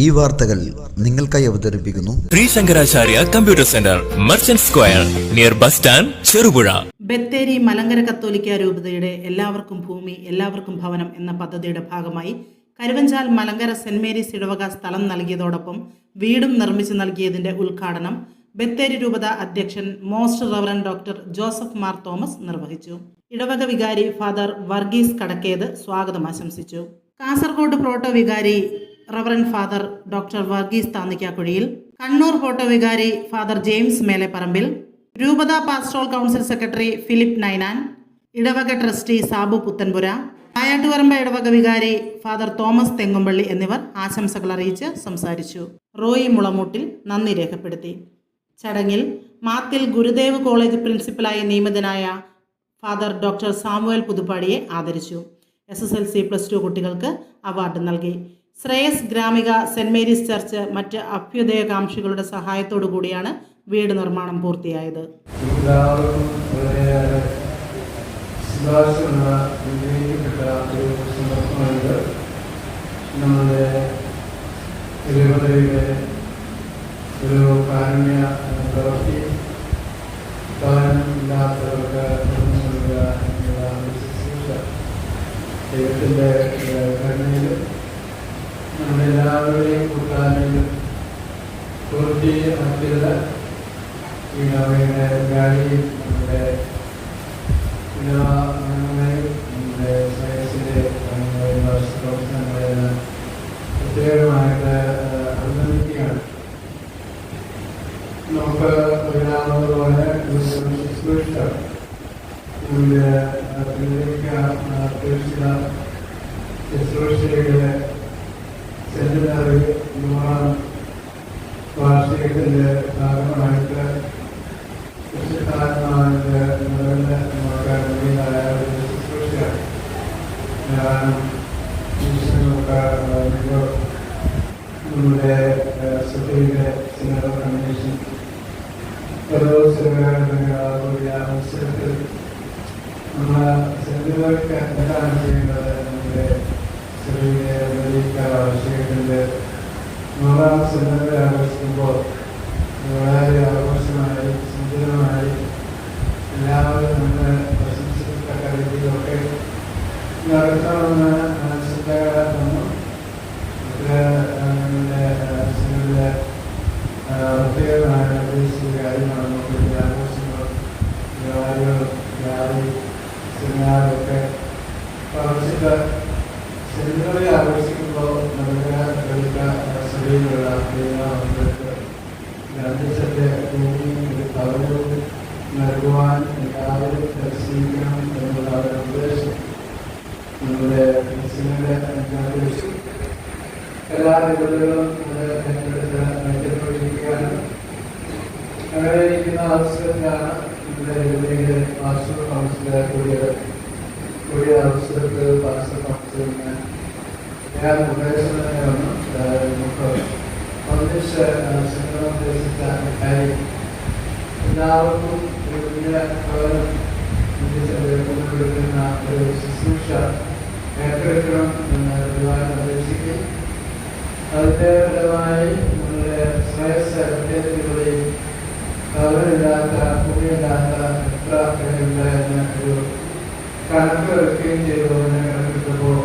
ഈ വാർത്തകൾ നിങ്ങൾക്കായി അവതരിപ്പിക്കുന്നു Sree Sankaracharya Computer Centre, Merchant Square, near bus stand, Cherupuzha. Bathery Malankara കത്തോലിക്ക രൂപതയുടെ എല്ലാവർക്കും ഭൂമി എല്ലാവർക്കും ഭവനം എന്ന പദ്ധതിയുടെ ഭാഗമായി കരുവഞ്ചാൽ മലങ്കര സെന്റ് മേരീസ് ഇടവക സ്ഥലം നൽകിയതോടൊപ്പം വീടും നിർമ്മിച്ചു നൽകിയതിന്റെ ഉദ്ഘാടനം ബത്തേരി രൂപത അധ്യക്ഷൻ most reverend doctor Joseph Mar Thomas നിർവഹിച്ചു. ഇടവക വികാരി ഫാദർ വർഗീസ് കടക്കേത് സ്വാഗതം ആശംസിച്ചു. കാസർഗോഡ് പ്രോട്ടോ വികാരി reverend father doctor Varghese Thannikkakuzhiyil, Kannur proto വികാരി ഫാദർ ജെയിംസ് മേലെപ്പറമ്പിൽ, രൂപത pastoral council secretary Philip Ninan, ഇടവക ട്രസ്റ്റി സാബു പുത്തൻപുര, ആയാട്ടുപറമ്പ ഇടവക വികാരി ഫാദർ തോമസ് തെങ്ങുംപള്ളി എന്നിവർ ആശംസകൾ അറിയിച്ച് സംസാരിച്ചു. റോയി മുളമൂട്ടിൽ നന്ദി രേഖപ്പെടുത്തി. ചടങ്ങിൽ മാത്തിൽ ഗുരുദേവ് കോളേജ് പ്രിൻസിപ്പലായി നിയമിതനായ ഫാദർ ഡോക്ടർ സാമുവൽ പുതുപ്പാടിയെ ആദരിച്ചു. SSLC+2 കുട്ടികൾക്ക് അവാർഡ് നൽകി. Shreyas Gramika Saint Mary's Church മറ്റ് അഭ്യുദയകാംക്ഷികളുടെ സഹായത്തോടു കൂടിയാണ് വീട് നിർമ്മാണം പൂർത്തിയായത്. ഒരു കാരുണ്യ പ്രവൃത്തി ഭവനമില്ലാത്തവർക്ക് ശുശ്രൂഷ ദൈവത്തിൻ്റെ കരുണയിലും നമ്മുടെ എല്ലാവരുടെയും കൂട്ടായ്മയിലും പൂർത്തിയാക്കിയത് ഈ അവയുടെ ഗാഡിയും നമ്മുടെ അംഗങ്ങളെയും നമ്മുടെ സയൻസിലെ പ്രവർത്തനങ്ങളെല്ലാം പ്രത്യേകമായിട്ട് അഭിനന്ദിക്കുകയാണ്. നമുക്ക് അറിയാവുന്നതുപോലെ ശുശ്രൂഷ നമ്മുടെ ശുശ്രൂഷയുടെ സെമിനാറി 100ാം വാർഷികത്തിൻ്റെ ഭാഗമായിട്ട് ശുശ്രൂഷയാണ്. നമ്മുടെ സഭയുടെ സിനഡ് കമ്മീഷൻ അവസരത്തിൽ നമ്മൾ സെമിനാർക്ക് എന്താണ് ചെയ്യേണ്ടത്? നമ്മുടെ സഭയുടെ വാർഷികത്തിൻ്റെ 100ാം സെമിനാർ ആഘോഷിക്കുമ്പോൾ വളരെ ആഘോഷമായി സുന്ദരമായി എല്ലാവരും നമ്മൾ പ്രശംസിക്കത്തക്ക രീതിയിലൊക്കെ നടത്തണമെന്ന് ചിന്തകൾ തന്നു. പ്രത്യേകമായ കാര്യമാണ്. നമുക്ക് ആഘോഷങ്ങളും സെമിനാറൊക്കെ പ്രവർത്തിച്ച് സെമിനാറിൽ ആഘോഷിക്കുമ്പോൾ നമ്മുടെ സഭയിലുള്ള മക്കൾക്ക് അന്തരീക്ഷത്തെ ഒരു പദവും നൽകുവാൻ എല്ലാവരും പരിശീലിക്കണം എന്നുള്ള ഒരു നിർദ്ദേശം നമ്മുടെ സിനിമയുടെ എല്ലാ നിബന്ധനകളും മെച്ചപ്പെട്ടിരിക്കുകയാണ്. അങ്ങനെ ഇരിക്കുന്ന അവസരത്തിലാണ് നമ്മുടെ രൂപതയുടെ പാസ്റ്റോറൽ കൗൺസിലെ കൂടിയ അവസരത്തിൽ പാസ്റ്റോറൽ കൗൺസിലിന് ഞാൻ നിർദ്ദേശം തന്നെ വന്നു. നമുക്ക് ഒന്നിച്ച് ഉദ്ദേശിച്ച എല്ലാവർക്കും കൊണ്ടുവരുന്ന ഒരു ശുശ്രൂഷ ഏറ്റെടുക്കണം എന്ന് നിർദ്ദേശിക്കും. അതിൻ്റെ ഫലമായി നമ്മുടെ ശ്രേയസ് അഭ്യർത്ഥികളുടെയും ഭവനമില്ലാത്ത ഭൂമിയില്ലാത്ത എത്ര പേരുണ്ട് എന്ന് ഒരു കണക്ക് വെക്കുകയും ചെയ്തു. അതിനെ കണക്കെടുത്തപ്പോൾ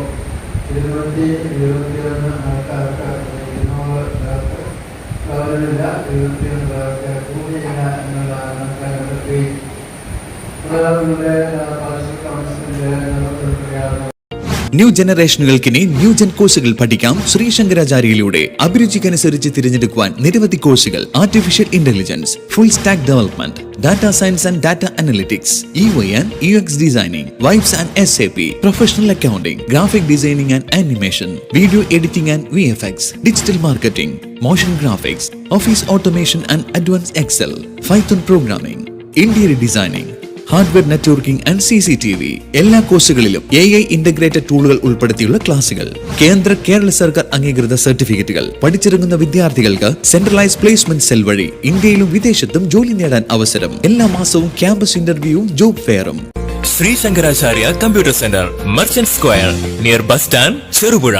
271 ആൾക്കാർക്ക് 200 പേർക്ക് ഭവനമില്ല, 21 പേർക്ക് ഭൂമിയില്ല എന്നുള്ളതാണ് കണക്കെടുക്കുകയും നമ്മുടെ പാസ്റ്റോറൽ കൗൺസിലിൻ്റെ നേതൃത്വത്തിലാണ്. ന്യൂ ജനറേഷനുകൾക്കിനി ന്യൂജൻ കോഴ്സുകൾ പഠിക്കാം ശ്രീശങ്കരാചാര്യയിലൂടെ. അഭിരുചിക്കനുസരിച്ച് തിരഞ്ഞെടുക്കുവാൻ നിരവധി കോഴ്സുകൾ: artificial intelligence, full stack development, data science and data analytics, EY and UX designing, vibes and SAP, professional accounting, graphic designing and animation, video editing and VFX, digital marketing, motion graphics, office automation and advance Excel, Python programming, interior designing, hardware networking and CCTV. എല്ലാ കോഴ്സുകളിലും AI integrated ടൂളുകൾ ഉൾപ്പെടുത്തിയുള്ള ക്ലാസുകൾ. കേരള സർക്കാർ അംഗീകൃത സർട്ടിഫിക്കറ്റുകൾ. പഠിച്ചിറങ്ങുന്ന വിദ്യാർത്ഥികൾക്ക് centralise placement cell വഴി ഇന്ത്യയിലും വിദേശത്തും ജോലി നേടാൻ അവസരം. എല്ലാ മാസവും ക്യാമ്പസ് ഇന്റർവ്യൂവും ജോബ് ഫെയറും. Sreesankaracharya Computer Centre, Merchant Square, near bus stand, Cherupuzha.